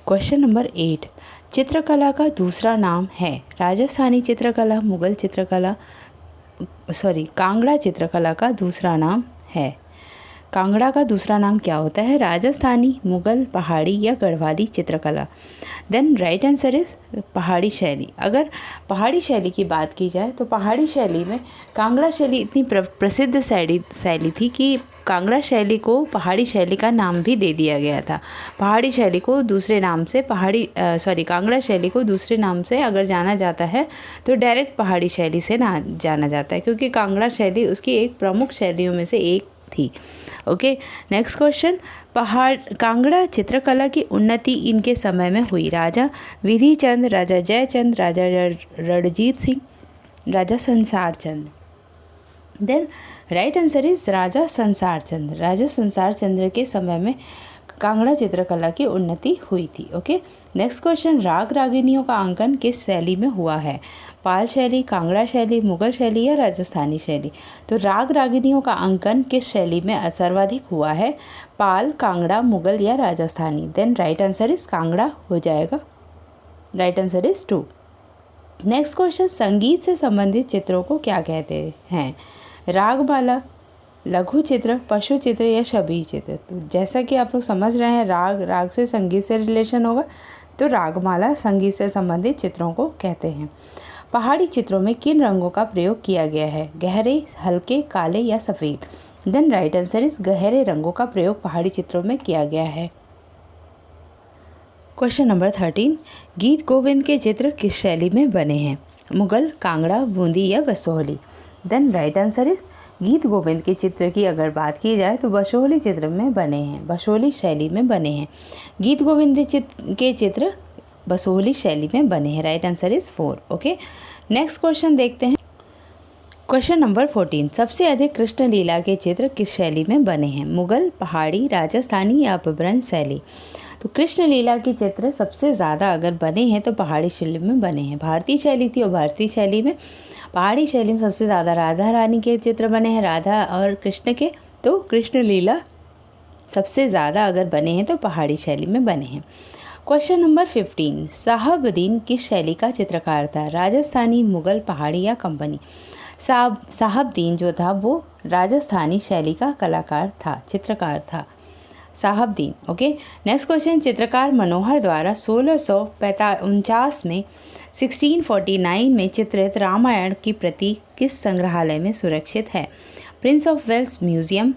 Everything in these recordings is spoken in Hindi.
क्वेश्चन नंबर 8, चित्रकला का दूसरा नाम है। राजस्थानी चित्रकला, मुगल चित्रकला, कांगड़ा चित्रकला का दूसरा नाम है। कांगड़ा का दूसरा नाम क्या होता है? राजस्थानी, मुगल, पहाड़ी या गढ़वाली चित्रकला। देन राइट आंसर इज पहाड़ी शैली। अगर पहाड़ी शैली की बात की जाए तो पहाड़ी शैली में कांगड़ा शैली इतनी प्रसिद्ध शैली थी कि कांगड़ा शैली को पहाड़ी शैली का नाम भी दे दिया गया था। पहाड़ी शैली को दूसरे नाम से कांगड़ा शैली को दूसरे नाम से अगर जाना जाता है तो डायरेक्ट पहाड़ी शैली से ना जाना जाता है, क्योंकि कांगड़ा शैली उसकी एक प्रमुख शैलियों में से एक थी। ओके, नेक्स्ट क्वेश्चन, कांगड़ा चित्रकला की उन्नति इनके समय में हुई। राजा विधि चंद, राजा जयचंद, राजा रणजीत सिंह, राजा संसार चंद। देन राइट आंसर इज राजा संसार चंद। राजा संसार चंद्र के समय में कांगड़ा चित्रकला की उन्नति हुई थी। ओके, नेक्स्ट क्वेश्चन, राग रागिनियों का अंकन किस शैली में हुआ है? पाल शैली, कांगड़ा शैली, मुगल शैली या राजस्थानी शैली? तो राग रागिनियों का अंकन किस शैली में सर्वाधिक हुआ है? पाल, कांगड़ा, मुगल या Rajasthani? Then right answer is Kangra हो जाएगा। Right answer is 2। Next question, संगीत से संबंधित चित्रों को क्या कहते हैं? रागमाला, लघु चित्र, पशु चित्र या छवि चित्र? तो जैसा कि आप लोग समझ रहे हैं, राग से संगीत से रिलेशन होगा, तो रागमाला संगीत से संबंधित चित्रों को कहते हैं। पहाड़ी चित्रों में किन रंगों का प्रयोग किया गया है? गहरे, हल्के, काले या सफ़ेद? देन राइट आंसर इज गहरे रंगों का प्रयोग पहाड़ी चित्रों में किया गया है। क्वेश्चन नंबर 13, गीत गोविंद के चित्र किस शैली में बने हैं? मुगल, कांगड़ा, बूंदी या Basohli? Then right answer is Geet Govind के चित्र की अगर बात की जाए तो बसोहली चित्र में बने हैं, बसोहली शैली में बने हैं। गीत गोविंद के चित्र बसोहली शैली में बने हैं। Right answer is 4। Okay, next question देखते हैं। क्वेश्चन नंबर 14, सबसे अधिक कृष्ण लीला के चित्र किस शैली में बने हैं? मुगल, पहाड़ी, राजस्थानी या अपभ्रंश शैली? तो कृष्ण लीला के चित्र सबसे ज़्यादा अगर बने हैं तो पहाड़ी शैली में बने हैं। भारतीय शैली थी और भारतीय शैली में, पहाड़ी शैली में सबसे ज़्यादा राधा रानी के चित्र बने हैं, राधा और कृष्ण के। तो कृष्ण लीला सबसे ज़्यादा अगर बने हैं तो पहाड़ी शैली में बने हैं। क्वेश्चन नंबर 15, साहबदीन किस शैली का चित्रकार था? राजस्थानी, मुगल, पहाड़ी या कंपनी? साहबदीन जो था वो राजस्थानी शैली का कलाकार था, चित्रकार था साहबदीन। ओके, नेक्स्ट क्वेश्चन, चित्रकार मनोहर द्वारा 1649 में 1649 में चित्रित रामायण की प्रति किस संग्रहालय में सुरक्षित है? Prince of Wales museum,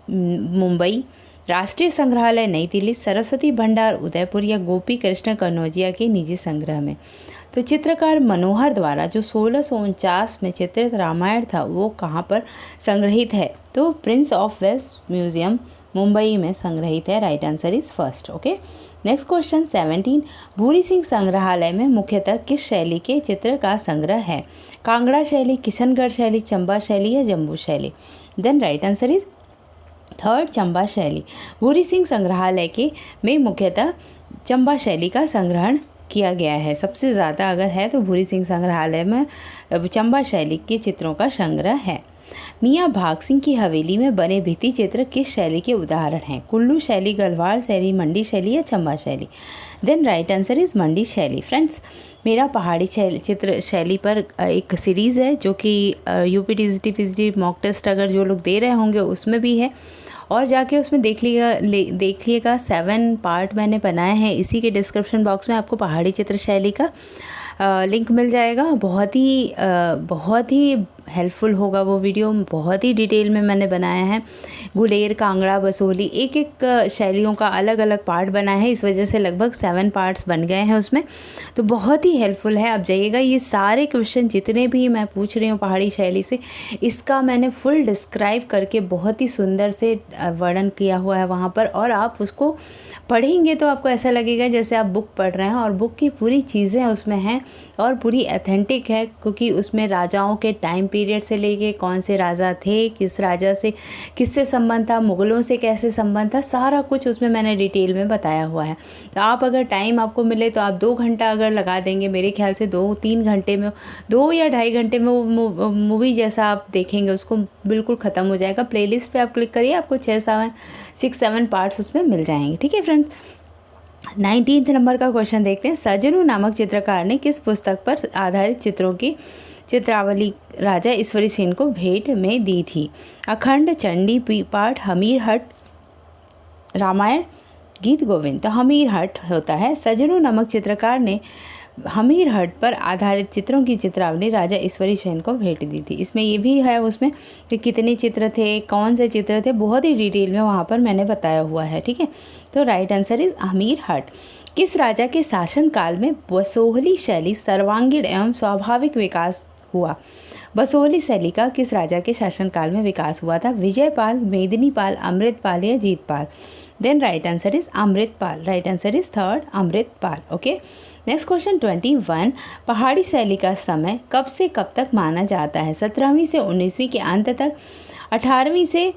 Mumbai, राष्ट्रीय संग्रहालय नई दिल्ली, सरस्वती भंडार उदयपुर या गोपी कृष्ण कनौजिया के निजी संग्रह में? तो चित्रकार मनोहर द्वारा जो 1649 में चित्रित रामायण था वो कहाँ पर संग्रहित है? तो prince of Wales museum, Mumbai में संग्रहित है। Right answer is first. Okay, next question 17, Bhuri Singh संग्रहालय में मुख्यतः किस शैली के चित्र का संग्रह है? कांगड़ा शैली, किशनगढ़ शैली, चंबा शैली या जम्मू शैली? Then right answer is 3rd, Chamba शैली। भूरी सिंह संग्रहालय के में मुख्यतः चंबा शैली का संग्रहण किया गया है। सबसे ज़्यादा अगर है तो भूरी सिंह संग्रहालय में चंबा शैली के चित्रों का संग्रह है। मियाँ भाग सिंह की हवेली में बने भित्ति चित्र किस शैली के उदाहरण हैं? कुल्लू शैली, गढ़वाल शैली, मंडी शैली या चंबा शैली? देन राइट आंसर इज मंडी शैली। फ्रेंड्स, मेरा पहाड़ी चित्र शैली पर एक सीरीज़ है जो कि यूपीटीसीटी पीजीटी मॉक टेस्ट अगर जो लोग दे रहे होंगे उसमें भी है, और जाके उसमें देखिएगा 7 पार्ट मैंने बनाए हैं। इसी के डिस्क्रिप्शन बॉक्स में आपको पहाड़ी चित्र शैली का लिंक मिल जाएगा। बहुत ही हेल्पफुल होगा वो वीडियो, बहुत ही डिटेल में मैंने बनाया है। गुलेर, कांगड़ा, बसोहली, एक शैलियों का अलग अलग पार्ट बना है, इस वजह से लगभग 7 पार्ट्स बन गए हैं उसमें, तो बहुत ही हेल्पफुल है। आप जाइएगा, ये सारे क्वेश्चन जितने भी मैं पूछ रही हूँ पहाड़ी शैली से, इसका मैंने फुल डिस्क्राइब करके बहुत ही सुंदर से वर्णन किया हुआ है वहाँ पर, और आप उसको पढ़ेंगे तो आपको ऐसा लगेगा जैसे आप बुक पढ़ रहे हैं, और बुक की पूरी चीज़ें उसमें हैं और पूरी ऑथेंटिक है, क्योंकि उसमें राजाओं के टाइम पीरियड से लेके कौन से राजा थे, किस राजा से किससे संबंध था, मुग़लों से कैसे संबंध था, सारा कुछ उसमें मैंने डिटेल में बताया हुआ है। तो आप अगर टाइम आपको मिले तो आप 2 घंटा अगर लगा देंगे, मेरे ख्याल से 2-3 घंटे में, 2 या ढाई घंटे में वो मूवी जैसा आप देखेंगे, उसको बिल्कुल ख़त्म हो जाएगा। प्लेलिस्ट पे आप क्लिक करिए, आपको 6-7 पार्ट्स उसमें मिल जाएंगे। ठीक है फ्रेंड्स, 19 नंबर का क्वेश्चन देखते हैं। सजनू नामक चित्रकार ने किस पुस्तक पर आधारित चित्रों की चित्रावली राजा ईश्वरी सेन को भेंट में दी थी? अखंड, चंडी पाठ, हमीर हट, रामायण, गीत गोविंद। तो हमीर हट होता है। सजनू नामक चित्रकार ने हमीर हट पर आधारित चित्रों की चित्रावली राजा ईश्वरी सेन को भेंट दी थी। इसमें ये भी है उसमें कि कितने चित्र थे, कौन से चित्र थे, बहुत ही डिटेल में वहाँ पर मैंने बताया हुआ है। ठीक है, तो राइट आंसर इज हमीर हट। किस राजा के शासनकाल में बसोहली शैली सर्वांगीण एवं स्वाभाविक विकास हुआ? बसोहली शैली का किस राजा के शासनकाल में विकास हुआ था? विजयपाल, मेदिनीपाल, अमृतपाल या Jeetpal? Then right answer is Amritpal. Right answer is third, Amritpal. Okay, next question 21। Pahari शैली का समय कब से कब तक माना जाता है? 17वीं से 19वीं के अंत तक, 18वीं से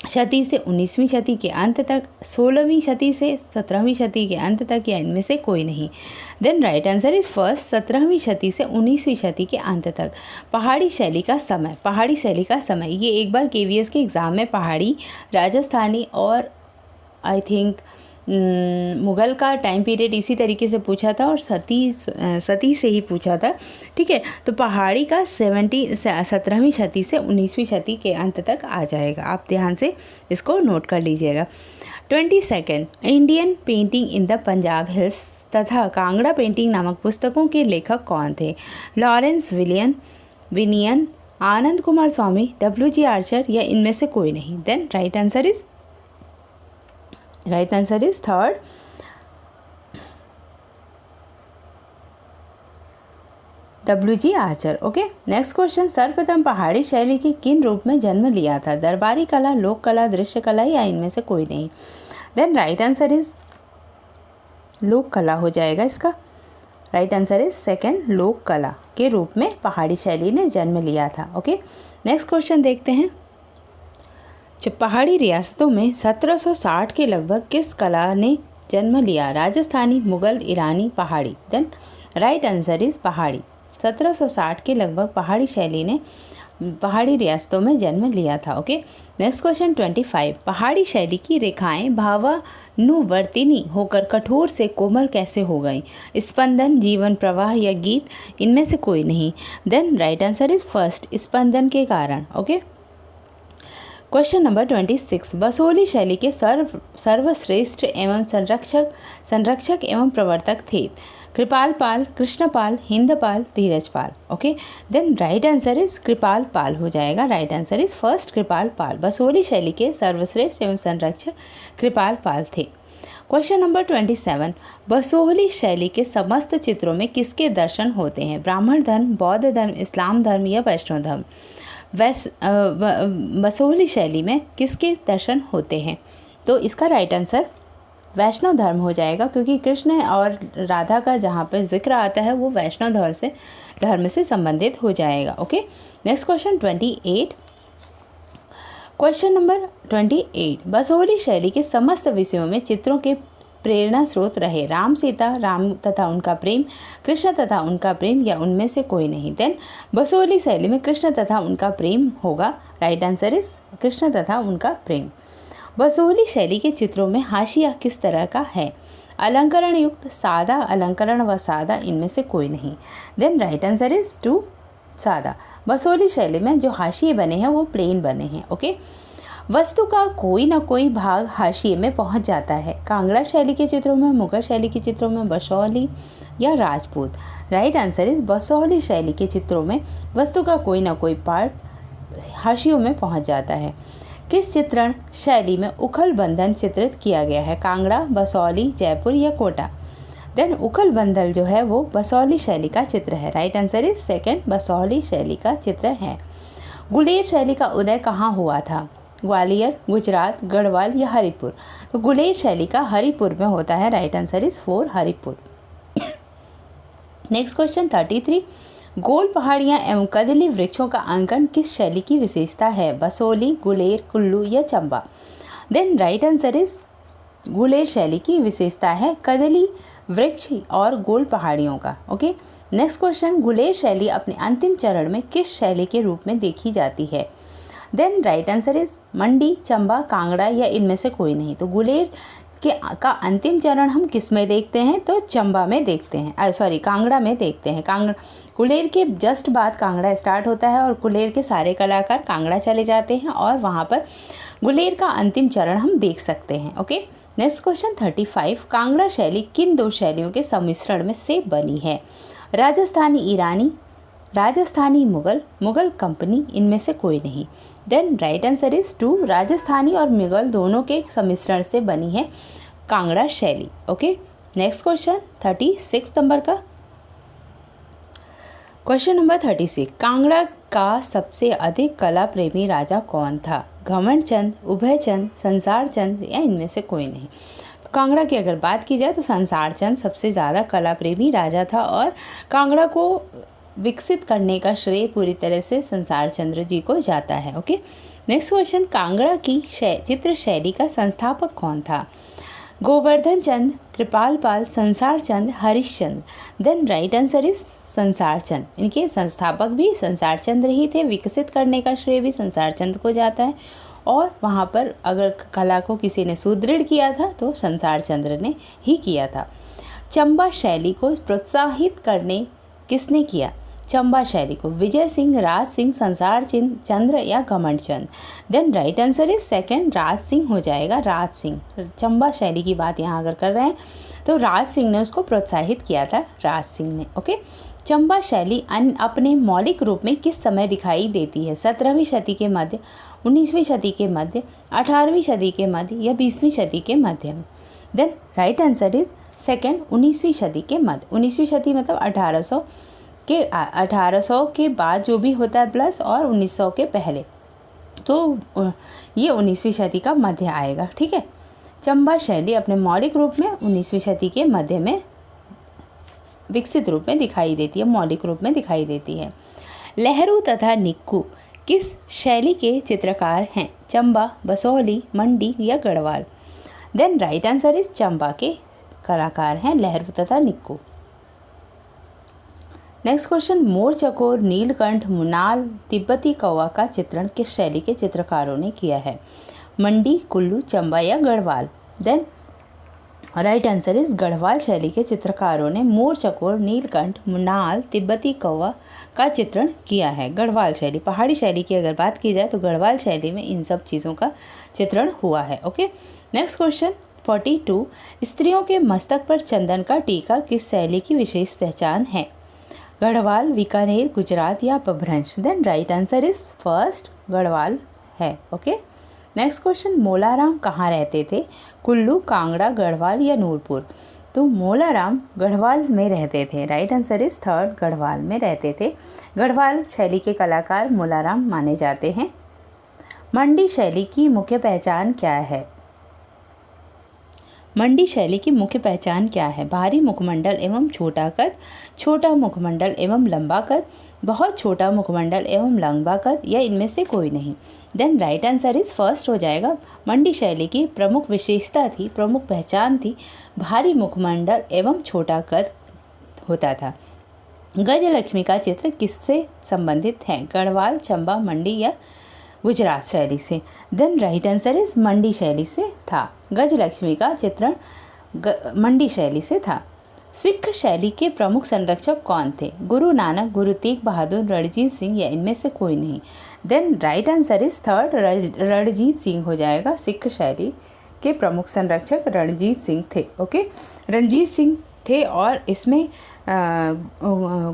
शती से 19वीं शती के अंत तक, 16वीं शती से 17वीं शती के अंत तक, या इनमें से कोई नहीं? Then right answer is first, 17वीं शती से 19वीं शती के अंत तक। पहाड़ी शैली का समय, पहाड़ी शैली का समय ये एक बार KVS के एग्ज़ाम में पहाड़ी, राजस्थानी और आई थिंक मुग़ल का टाइम पीरियड इसी तरीके से पूछा था और सती से ही पूछा था। ठीक है, तो पहाड़ी का 17वीं शती से 19वीं शती के अंत तक आ जाएगा। आप ध्यान से इसको नोट कर लीजिएगा। 22, Indian painting in the Punjab hills तथा कांगड़ा पेंटिंग नामक पुस्तकों के लेखक कौन थे? Laurence Binyon, Anand Kumar Swami, WG Archer, या इनमें से कोई नहीं? Then right answer is third, WG Archer. Okay, next question. सर्वप्रथम पहाड़ी शैली के किन रूप में जन्म लिया था? दरबारी कला, लोक कला, दृश्य कला, या इनमें से कोई नहीं? देन राइट आंसर इज लोक कला हो जाएगा इसका। राइट आंसर इज सेकंड, लोक कला के रूप में पहाड़ी शैली ने जन्म लिया था। ओके, नेक्स्ट क्वेश्चन देखते हैं। जब पहाड़ी रियासतों में 1760 के लगभग किस कला ने जन्म लिया? राजस्थानी, मुगल, ईरानी, पहाड़ी? देन राइट आंसर इज पहाड़ी। 1760 के लगभग पहाड़ी शैली ने पहाड़ी रियासतों में जन्म लिया था। Okay, next question 25। पहाड़ी शैली की रेखाएं भावानुवर्तिनी होकर कठोर से कोमल कैसे हो गई? स्पंदन, जीवन प्रवाह, या गीत? इनमें से कोई नहीं? Then right answer is first, स्पंदन के कारण। Okay, question number 26। बसोहली शैली के सर्वश्रेष्ठ एवं संरक्षक एवं प्रवर्तक थे? Kripal Pal, Krishnapal, Hindpal, Dheerajpal? Okay, then right answer is Kripal Pal हो जाएगा। Right answer is first, Kripal Pal. Basohli शैली के सर्वश्रेष्ठ एवं संरक्षक कृपाल पाल थे। Question number 27। बसोहली शैली के समस्त चित्रों में किसके दर्शन होते हैं? ब्राह्मण धर्म, बौद्ध धर्म, इस्लाम धर्म, या वैष्णव धर्म? बसोहली शैली में किसके दर्शन होते हैं? तो इसका राइट आंसर वैष्णव धर्म हो जाएगा, क्योंकि कृष्ण और राधा का जहाँ पर जिक्र आता है वो वैष्णव धर्म से संबंधित हो जाएगा। Okay, next question 28। Question number 28। Basohli शैली के समस्त विषयों में चित्रों के प्रेरणा स्रोत रहे? राम सीता, राम तथा उनका प्रेम, कृष्ण तथा उनका प्रेम, या उनमें से कोई नहीं? देन बसोहली शैली में कृष्ण तथा उनका प्रेम होगा। राइट आंसर इज कृष्ण तथा उनका प्रेम। बसोहली शैली के चित्रों में हाशिया किस तरह का है? अलंकरण युक्त, सादा, अलंकरण व सादा, इनमें से कोई नहीं? देन राइट आंसर इज 2, सादा। बसोहली शैली में जो हाशिए बने हैं वो प्लेन बने हैं। ओके, वस्तु का कोई ना कोई भाग हाशिए में पहुंच जाता है। कांगड़ा शैली के चित्रों में, मुगल शैली के चित्रों में, बसोहली या Rajput? Right answer is Basohli शैली के चित्रों में वस्तु का कोई ना कोई पार्ट हाशियों में पहुंच जाता है। किस चित्रण शैली में उखल बंधन चित्रित किया गया है? कांगड़ा, बसोहली, जयपुर, या कोटा? देन उखल बंधन जो है वो बसोहली शैली का चित्र है। Right answer is second, Basohli शैली का चित्र है। गुलेर शैली का उदय कहाँ हुआ था? ग्वालियर, गुजरात, गढ़वाल, या हरिपुर? तो गुलेर शैली का हरिपुर में होता है। Right answer is 4, Haripur. Next question 33। गोल पहाड़ियाँ एवं कदली वृक्षों का अंकन किस शैली की विशेषता है? बसोहली, गुलेर, कुल्लू, या Chamba? Then right answer is Guler शैली की विशेषता है कदली वृक्ष और गोल पहाड़ियों का। Okay, next question. गुलेर शैली अपने अंतिम चरण में किस शैली के रूप में देखी जाती है? देन राइट आंसर इज मंडी, चंबा, कांगड़ा, या इनमें से कोई नहीं? तो गुलेर के का अंतिम चरण हम किस में देखते हैं, तो चंबा में देखते हैं, कांगड़ा में देखते हैं। कुलेर के जस्ट बाद कांगड़ा स्टार्ट होता है और कुलेर के सारे कलाकार कांगड़ा चले जाते हैं और वहाँ पर गुलेर का अंतिम चरण हम देख सकते हैं। ओके, नेक्स्ट क्वेश्चन 35, कांगड़ा शैली किन दो शैलियों के सम्मिश्रण में से बनी है? राजस्थानी ईरानी, राजस्थानी मुगल, मुगल कंपनी, इनमें से कोई नहीं। Then right answer is 2, Rajasthani और मुगल दोनों के सम्मिश्रण से बनी है कांगड़ा शैली। ओके, नेक्स्ट क्वेश्चन 36 नंबर का क्वेश्चन नंबर 36, कांगड़ा का सबसे अधिक कला प्रेमी राजा कौन था? घमंड चंद, उभय चंद, संसार चंद या इनमें से कोई नहीं। तो कांगड़ा की अगर बात की जाए तो संसार चंद सबसे ज़्यादा कला प्रेमी राजा था और कांगड़ा को विकसित करने का श्रेय पूरी तरह से संसार चंद्र जी को जाता है। ओके, नेक्स्ट क्वेश्चन, कांगड़ा की चित्र शैली का संस्थापक कौन था? गोवर्धन चंद, Kripal Pal, Sansar Chand, Harishchandra. Then right answer is Sansar Chand. इनके संस्थापक भी संसार चंद्र ही थे, विकसित करने का श्रेय भी संसार चंद को जाता है और वहाँ पर अगर कला को किसी ने सुदृढ़ किया था तो संसार चंद्र ने ही किया था। चंबा शैली को प्रोत्साहित करने किसने किया? चंबा शैली को विजय सिंह, राज सिंह, संसार चंद्र या Ghamand Chand. Then right answer is second, Raj Singh हो जाएगा, राज सिंह। चंबा शैली की बात यहाँ अगर कर रहे हैं तो राज सिंह ने उसको प्रोत्साहित किया था, राज सिंह ने। ओके, चंबा शैली अपने मौलिक रूप में किस समय दिखाई देती है? 17वीं शती के मध्य, 19वीं शती के मध्य, 18वीं शती के मध्य या 20वीं शती के मध्य में? Then right answer is second, 19वीं शती के मध्य। 19वीं शती मतलब 1800 के बाद जो भी होता है प्लस और 1900 के पहले, तो ये 19वीं शती का मध्य आएगा। ठीक है, चंबा शैली अपने मौलिक रूप में 19वीं शती के मध्य में विकसित रूप में दिखाई देती है, मौलिक रूप में दिखाई देती है। लहरू तथा निक्कू किस शैली के चित्रकार हैं? चंबा, बसौली, मंडी या Garhwal? Then right answer is Chamba के कलाकार हैं लहरू तथा निक्कू। नेक्स्ट क्वेश्चन, मोर चकोर, नीलकंठ, मुनाल, तिब्बती कौवा का चित्रण किस शैली के चित्रकारों ने किया है? मंडी, कुल्लू, चंबा या Garhwal? Then right answer is Garhwal शैली के चित्रकारों ने मोर चकोर, नीलकंठ, मुनाल, तिब्बती कौवा का चित्रण किया है। गढ़वाल शैली, पहाड़ी शैली की अगर बात की जाए तो गढ़वाल शैली में इन सब चीज़ों का चित्रण हुआ है। ओके, नेक्स्ट क्वेश्चन 42, स्त्रियों के मस्तक पर चंदन का टीका किस शैली की विशेष पहचान है? गढ़वाल, बीकानेर, गुजरात या Apabhramsha? Then right answer is first, Garhwal है। ओके, नेक्स्ट क्वेश्चन, मोलाराम कहाँ रहते थे? कुल्लू, कांगड़ा, गढ़वाल या नूरपुर? तो मोलाराम गढ़वाल में रहते थे। Right answer is third, Garhwal में रहते थे। गढ़वाल शैली के कलाकार मोलाराम माने जाते हैं। मंडी शैली की मुख्य पहचान क्या है? मंडी शैली की मुख्य पहचान क्या है? भारी मुखमंडल एवं छोटा कद, छोटा मुखमंडल एवं लंबा कद, बहुत छोटा मुखमंडल एवं लंबा कद या इनमें से कोई नहीं? Then right answer is first हो जाएगा। मंडी शैली की प्रमुख विशेषता थी, प्रमुख पहचान थी भारी मुखमंडल एवं छोटा कद होता था। गजलक्ष्मी का चित्र किससे संबंधित है? गढ़वाल, चंबा, मंडी या गुजरात शैली से? देन राइट आंसर इज मंडी शैली से था। गजलक्ष्मी का चित्रण मंडी शैली से था। सिख शैली के प्रमुख संरक्षक कौन थे? गुरु नानक, गुरु तेग बहादुर, रणजीत सिंह या इनमें से कोई नहीं? Then right answer is third, Ranjit Singh हो जाएगा। सिख शैली के प्रमुख संरक्षक रणजीत सिंह थे। ओके, रणजीत सिंह थे और इसमें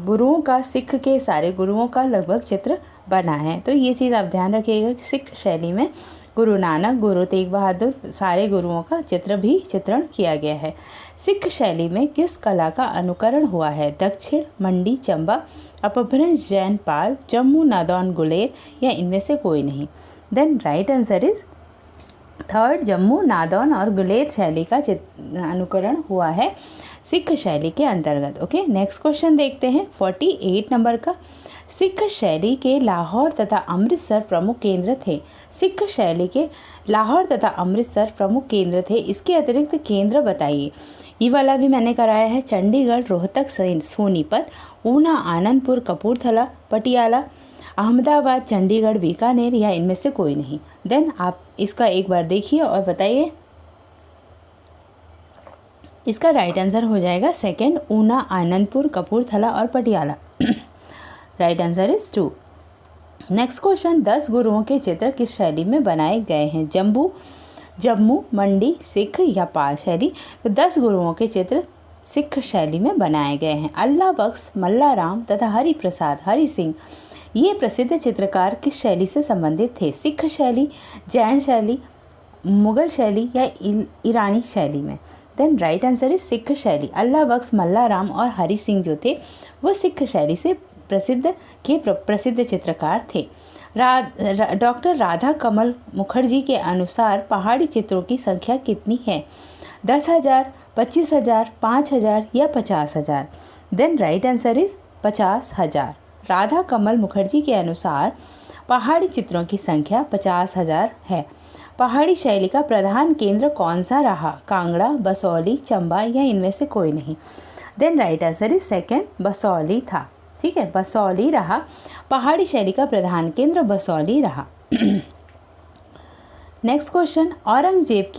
गुरुओं का, सिख के सारे गुरुओं का लगभग चित्र बना है। तो ये चीज़ आप ध्यान रखिएगा कि सिख शैली में गुरु नानक, गुरु तेग बहादुर सारे गुरुओं का चित्रण किया गया है। सिख शैली में किस कला का अनुकरण हुआ है? दक्षिण, मंडी, चंबा, अपभ्रंश, जैन पाल, जम्मू, नादौन, गुलेर या इनमें से कोई नहीं? Then right answer is third, Jammu, Nadaun और गुलेर शैली का अनुकरण हुआ है सिख शैली के अंतर्गत। ओके, नेक्स्ट क्वेश्चन देखते हैं 48 नंबर का। सिख शैली के लाहौर तथा अमृतसर प्रमुख केंद्र थे। सिख शैली के लाहौर तथा अमृतसर प्रमुख केंद्र थे। इसके अतिरिक्त केंद्र बताइए। ये वाला भी मैंने कराया है। चंडीगढ़, रोहतक, सोनीपत, ऊना, आनंदपुर, कपूरथला, पटियाला, अहमदाबाद, चंडीगढ़, बीकानेर या इनमें से कोई नहीं? देन आप इसका एक बार देखिए और बताइए। इसका राइट आंसर हो जाएगा सेकंड, ऊना, आनंदपुर, कपूरथला और Patiala. Right answer is 2। Next question, 10 गुरुओं के चित्र किस शैली में बनाए गए हैं? जम्मू, मंडी, सिख या पाल शैली? तो 10 गुरुओं के चित्र सिख शैली में बनाए गए हैं। अल्लाह बख्श, मल्लाराम तथा हरि प्रसाद, हरि सिंह, ये प्रसिद्ध चित्रकार किस शैली से संबंधित थे? सिख शैली, जैन शैली, मुगल शैली या ईरानी शैली में? Then right answer is Sikh शैली। अल्लाह बख्श, मल्लाराम और हरि सिंह जो थे वो सिख शैली से प्रसिद्ध चित्रकार थे। डॉक्टर राधा कमल मुखर्जी के अनुसार पहाड़ी चित्रों की संख्या कितनी है? 10,000, 25,000, 5,000 या 50,000? Then right answer is 50,000। Radha Kamal Mukherjee के अनुसार पहाड़ी चित्रों की संख्या 50,000 है। पहाड़ी शैली का प्रधान केंद्र कौन सा रहा? कांगड़ा, बसौली, चंबा या इनमें से कोई नहीं? Then right answer is second, Basohli था। ठीक है, बसौली रहा। पहाड़ी शैली का प्रधान केंद्र बसौली रहा। नेक्स्ट क्वेश्चन, औरंगजेब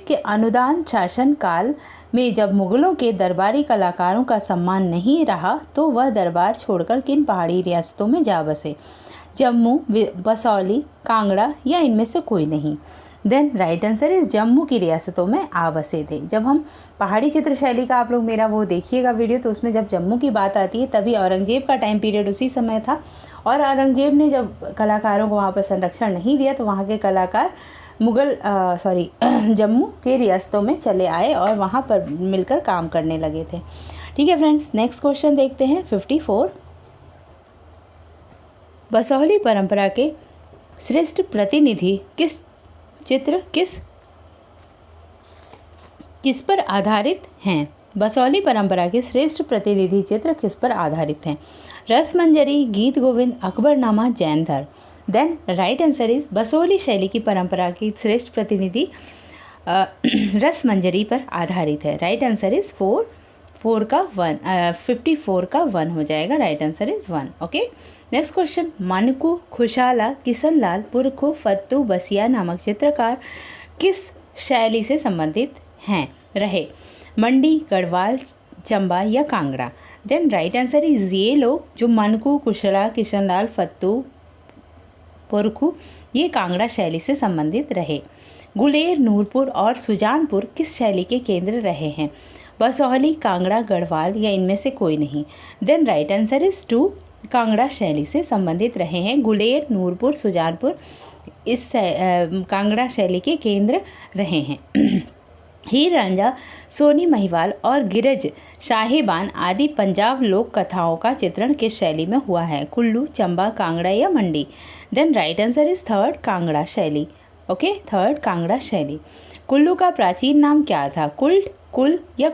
के अनुदान शासन काल में जब मुगलों के दरबारी कलाकारों का सम्मान नहीं रहा तो वह दरबार छोड़कर किन पहाड़ी रियासतों में जा बसे? जम्मू, बसौली, कांगड़ा या इनमें से कोई नहीं? Then right answer is Jammu की रियासतों में आ बसे थे। जब हम पहाड़ी चित्र शैली का आप लोग मेरा वो देखिएगा वीडियो, तो उसमें जब जम्मू की बात आती है तभी औरंगजेब का टाइम पीरियड उसी समय था, और औरंगजेब ने जब कलाकारों को वहाँ पर संरक्षण नहीं दिया तो वहाँ के कलाकार जम्मू के रियासतों में चले आए और वहाँ पर मिलकर काम करने लगे थे। ठीक है फ्रेंड्स, नेक्स्ट क्वेश्चन देखते हैं 54। बसौली परंपरा के श्रेष्ठ प्रतिनिधि किस पर आधारित हैं? बसौली परंपरा के श्रेष्ठ प्रतिनिधि चित्र किस पर आधारित हैं? रसमंजरी, गीत गोविंद, अकबरनामा, जैन धर्म? Then right answer is Basohli शैली की परंपरा की श्रेष्ठ प्रतिनिधि रसमंजरी पर आधारित है। राइट आंसर इज 54 का 1 हो जाएगा। Right answer is 1। Okay, next question, Manku, Khushala, Kishanlal, Purkho, Fattu, Basia नामक चित्रकार किस शैली से संबंधित रहे? मंडी, गढ़वाल, चंबा या Kangra? Then right answer is ये लोग जो मनकू, कुशला, किशनलाल, फत्तू, पुरखू, ये कांगड़ा शैली से संबंधित रहे। गुलेर, नूरपुर और सुजानपुर किस शैली के केंद्र रहे हैं? बसौली, कांगड़ा, गढ़वाल या इनमें से कोई नहीं? Then right answer is 2, Kangra शैली से संबंधित रहे हैं। गुलेर, नूरपुर, सुजानपुर इस कांगड़ा शैली के केंद्र रहे हैं। हीर रांझा, सोनी महिवाल और गिरज शाहीबान आदि पंजाब लोक कथाओं का चित्रण किस शैली में हुआ है? कुल्लू, चंबा, कांगड़ा या Mandi? Then right answer is 3rd, Kangra शैली। ओके, 3rd, कांगड़ा शैली। कुल्लू का प्राचीन नाम क्या था? कुल या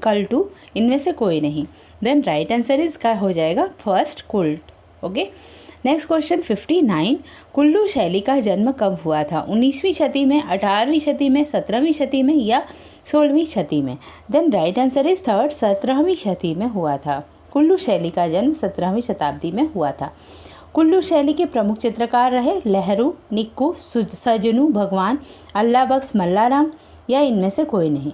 कल्टू? इनमें से कोई नहीं? देन राइट आंसर इज का हो जाएगा 1st, कुल्ट। Okay, next question 59। कुल्लू शैली का जन्म कब हुआ था? 19वीं शती में, 18वीं शती में, 17वीं शती में या 16वीं शती में? Then right answer is 3rd, 17वीं शती में हुआ था। कुल्लू शैली का जन्म 17वीं शताब्दी में हुआ था। कुल्लू शैली के प्रमुख चित्रकार रहे नेहरू, निक्कू, सजनू, भगवान, अल्लाह बख्श, मल्लाराम या इनमें से कोई नहीं?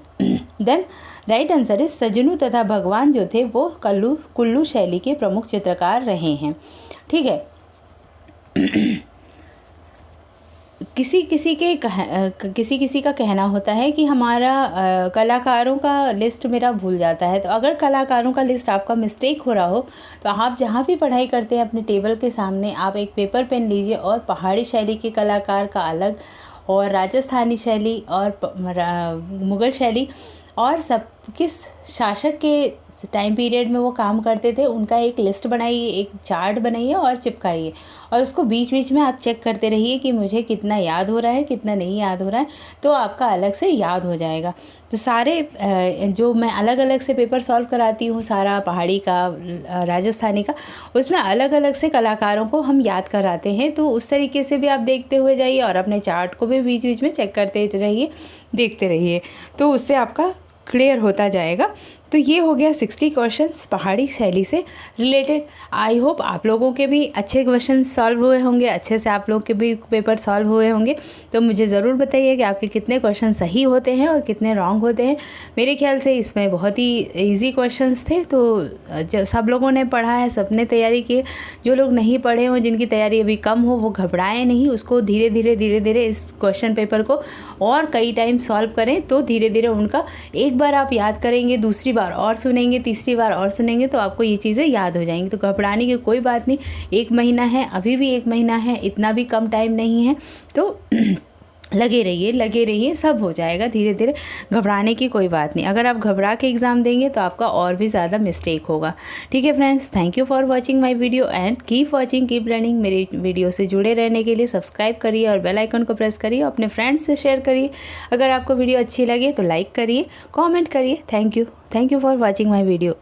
देन राइट आंसर इज सजनू तथा भगवान जो थे वो कुल्लू शैली के प्रमुख चित्रकार रहे हैं। ठीक है, किसी किसी का कहना होता है कि हमारा कलाकारों का लिस्ट मेरा भूल जाता है। तो अगर कलाकारों का लिस्ट आपका मिस्टेक हो रहा हो तो आप जहाँ भी पढ़ाई करते हैं अपने टेबल के सामने आप एक पेपर पेन लीजिए और पहाड़ी शैली के कलाकार का अलग, और राजस्थानी शैली और मुग़ल शैली और सब किस शासक के टाइम पीरियड में वो काम करते थे उनका एक लिस्ट बनाइए, एक चार्ट बनाइए और चिपकाइए, और उसको बीच बीच में आप चेक करते रहिए कि मुझे कितना याद हो रहा है, कितना नहीं याद हो रहा है, तो आपका अलग से याद हो जाएगा। तो सारे जो मैं अलग अलग से पेपर सॉल्व कराती हूँ, सारा पहाड़ी का, राजस्थानी का, उसमें अलग अलग से कलाकारों को हम याद कराते हैं। तो उस तरीके से भी आप देखते हुए जाइए और अपने चार्ट को भी बीच बीच में चेक करते रहिए, देखते रहिए, तो उससे आपका क्लियर होता जाएगा। तो ये हो गया 60 क्वेश्चंस पहाड़ी शैली से रिलेटेड। आई होप आप लोगों के भी अच्छे क्वेश्चन सॉल्व हुए होंगे, अच्छे से आप लोग के भी पेपर सॉल्व हुए होंगे। तो मुझे ज़रूर बताइए कि आपके कितने क्वेश्चन सही होते हैं और कितने रॉन्ग होते हैं। मेरे ख्याल से इसमें बहुत ही ईजी क्वेश्चंस थे, तो जो सब लोगों ने पढ़ा है, सब ने तैयारी की। जो लोग नहीं पढ़े हों, जिनकी तैयारी अभी कम हो, वो घबराएं नहीं, उसको धीरे धीरे इस क्वेश्चन पेपर को और कई टाइम सॉल्व करें। तो धीरे धीरे उनका एक बार आप याद करेंगे, दूसरी बार और सुनेंगे, तीसरी बार और सुनेंगे, तो आपको ये चीज़ें याद हो जाएंगी। तो घबराने की कोई बात नहीं। 1 महीना है, अभी भी 1 महीना है, इतना भी कम टाइम नहीं है। तो लगे रहिए, सब हो जाएगा धीरे धीरे। घबराने की कोई बात नहीं। अगर आप घबरा के एग्ज़ाम देंगे तो आपका और भी ज़्यादा मिस्टेक होगा। ठीक है friends, thank you for watching my video and keep watching, keep learning. मेरी वीडियो से जुड़े रहने के लिए सब्सक्राइब करिए और बेल आइकन को प्रेस करिए, अपने फ्रेंड्स से शेयर करिए। अगर आपको वीडियो अच्छी लगे तो लाइक करिए, कॉमेंट करिए। Thank you for watching my video.